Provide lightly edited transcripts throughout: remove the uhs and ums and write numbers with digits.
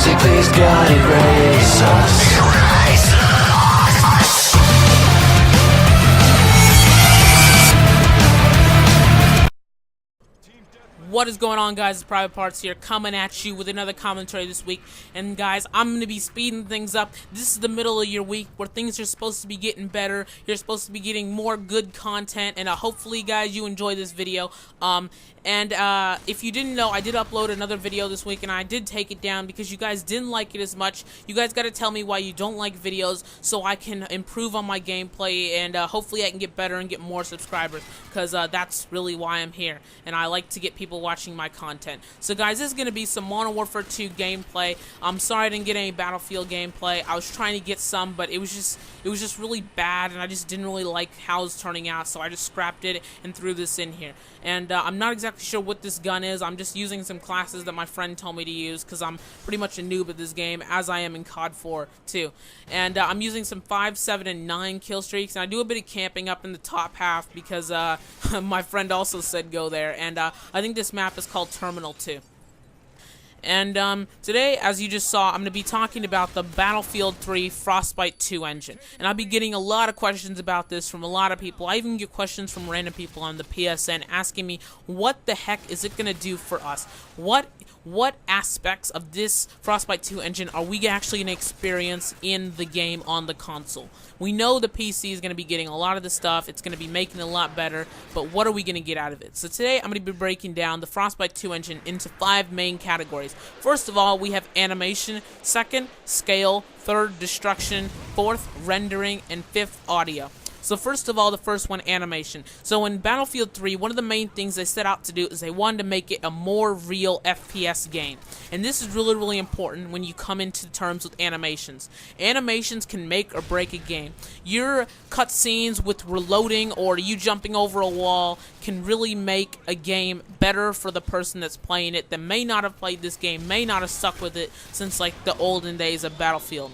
music, please God erase us. What is going on, guys? It's Private Parts here, coming at you with another commentary this week. And guys, I'm going to be speeding things up. This is the middle of your week where things are supposed to be getting better. You're supposed to be getting more good content, and hopefully, guys, you enjoy this video. If you didn't know, I did upload another video this week, and I did take it down because you guys didn't like it as much. You guys got to tell me why you don't like videos so I can improve on my gameplay, and hopefully I can get better and get more subscribers, because that's really why I'm here, and I like to get people watching my content. So guys, this is going to be some Modern Warfare 2 gameplay. I'm sorry I didn't get any Battlefield gameplay. I was trying to get some, but it was just really bad, and I just didn't really like how it was turning out, so I just scrapped it and threw this in here. And I'm not exactly sure what this gun is. I'm just using some classes that my friend told me to use because I'm pretty much a noob at this game, as I am in COD 4 too. And I'm using some 5, 7, and 9 kill streaks, and I do a bit of camping up in the top half because my friend also said go there. And I think this map is called Terminal 2. And today, as you just saw, I'm going to be talking about the Battlefield 3 Frostbite 2 engine. And I'll be getting a lot of questions about this from a lot of people. I even get questions from random people on the PSN asking me, what the heck is it going to do for us? What aspects of this Frostbite 2 engine are we actually going to experience in the game on the console? We know the PC is going to be getting a lot of the stuff. It's going to be making it a lot better, but what are we going to get out of it? So today, I'm going to be breaking down the Frostbite 2 engine into 5 main categories. First of all, we have animation. Second, scale. Third, destruction. Fourth, rendering. And fifth, audio. So first of all, the first one, animation. So in Battlefield 3, one of the main things they set out to do is they wanted to make it a more real FPS game. And this is really, really important when you come into terms with animations. Animations can make or break a game. Your cutscenes with reloading or you jumping over a wall can really make a game better for the person that's playing it that may not have played this game, may not have stuck with it since like the olden days of Battlefield.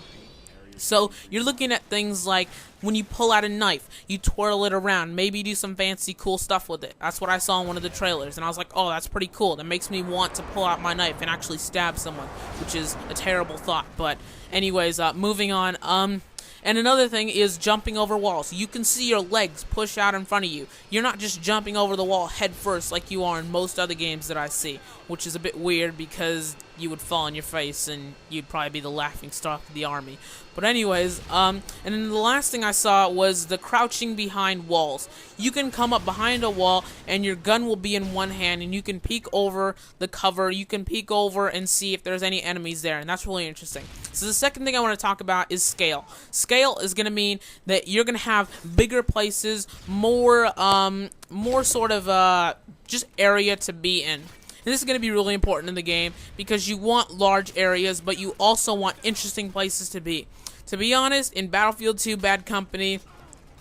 So you're looking at things like when you pull out a knife, you twirl it around, maybe do some fancy cool stuff with it. That's what I saw in one of the trailers, and I was like, oh, that's pretty cool. That makes me want to pull out my knife and actually stab someone, which is a terrible thought. But anyways, moving on. And another thing is jumping over walls. You can see your legs push out in front of you. You're not just jumping over the wall head first like you are in most other games that I see, which is a bit weird because you would fall on your face and you'd probably be the laughing stock of the army. But anyways, and then the last thing I saw was the crouching behind walls. You can come up behind a wall and your gun will be in one hand and you can peek over the cover. You can peek over and see if there's any enemies there, and that's really interesting. So the second thing I want to talk about is scale. Scale is going to mean that you're going to have bigger places, more sort of just area to be in. And this is going to be really important in the game because you want large areas, but you also want interesting places to be. To be honest, in Battlefield 2 Bad Company,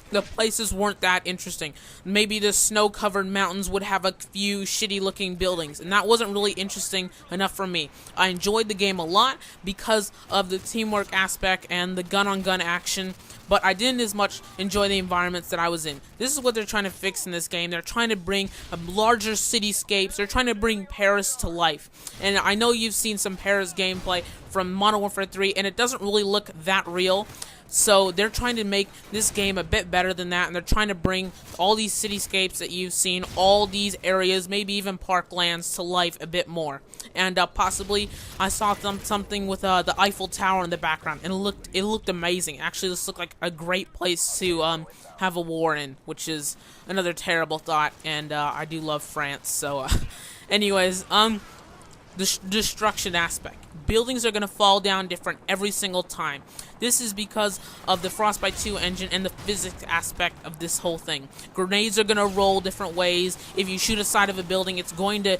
the places weren't that interesting. Maybe the snow-covered mountains would have a few shitty-looking buildings, and that wasn't really interesting enough for me. I enjoyed the game a lot because of the teamwork aspect and the gun-on-gun action, but I didn't as much enjoy the environments that I was in. This is what they're trying to fix in this game. They're trying to bring larger cityscapes. They're trying to bring Paris to life. And I know you've seen some Paris gameplay from Modern Warfare 3, and it doesn't really look that real. So they're trying to make this game a bit better than that, and they're trying to bring all these cityscapes that you've seen, all these areas, maybe even parklands to life a bit more. And possibly I saw something with the Eiffel Tower in the background, and it looked amazing. Actually, this looked like a great place to have a war in, which is another terrible thought. And I do love France. So, anyways, the destruction aspect. Buildings are going to fall down different every single time. This is because of the Frostbite 2 engine and the physics aspect of this whole thing. Grenades are going to roll different ways. If you shoot a side of a building, it's going to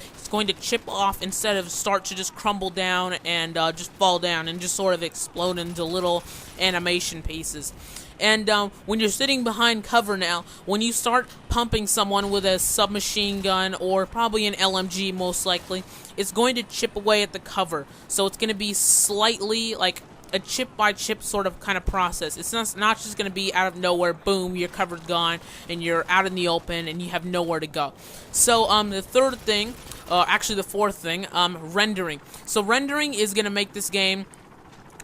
chip off instead of start to just crumble down and just fall down and just sort of explode into little animation pieces. And when you're sitting behind cover now, when you start pumping someone with a submachine gun or probably an LMG most likely, it's going to chip away at the cover. So it's going to be slightly, like, a chip by chip sort of kind of process. It's not just going to be out of nowhere, boom, you're covered, gone, and you're out in the open and you have nowhere to go. So the third thing, actually the fourth thing, rendering. So rendering is going to make this game,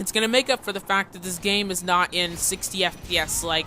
it's going to make up for the fact that this game is not in 60 FPS like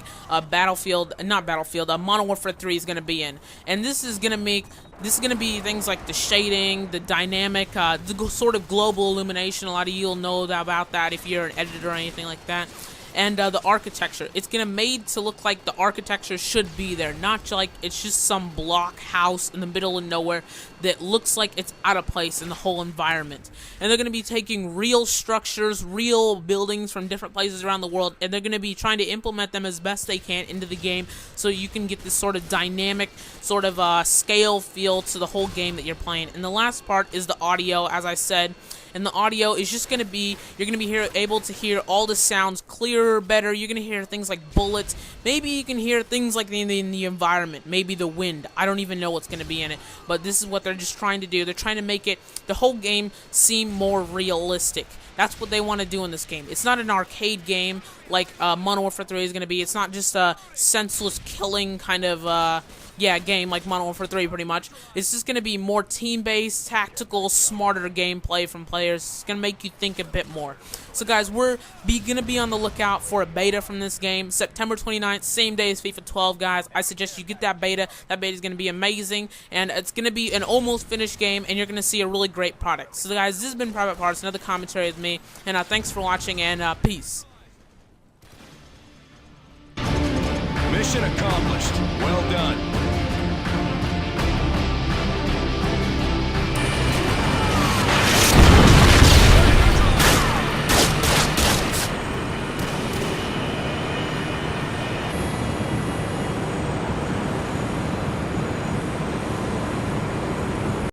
Modern Warfare 3 is going to be in. And this is going to be things like the shading, the dynamic, the sort of global illumination. A lot of you will know about that if you're an editor or anything like that. And the architecture. It's going to made to look like the architecture should be there, not like it's just some block house in the middle of nowhere that looks like it's out of place in the whole environment. And they're going to be taking real structures, real buildings from different places around the world, and they're going to be trying to implement them as best they can into the game so you can get this sort of dynamic, sort of scale feel to the whole game that you're playing. And the last part is the audio, as I said. And the audio is just going to be, you're going to be able to hear all the sounds clearer, better. You're going to hear things like bullets. Maybe you can hear things like in the environment. Maybe the wind. I don't even know what's going to be in it. But this is what they're just trying to do. They're trying to make it, the whole game, seem more realistic. That's what they want to do in this game. It's not an arcade game like Modern Warfare 3 is going to be. It's not just a senseless killing kind of game like Modern Warfare 3 pretty much. It's just going to be more team-based, tactical, smarter gameplay from players. It's going to make you think a bit more. So guys, we're going to be on the lookout for a beta from this game. September 29th, same day as FIFA 12, guys. I suggest you get that beta. That beta is going to be amazing, and it's going to be an almost finished game, and you're going to see a really great product. So guys, this has been Private Parts, another commentary with me, and thanks for watching, and peace. Mission accomplished. Well done.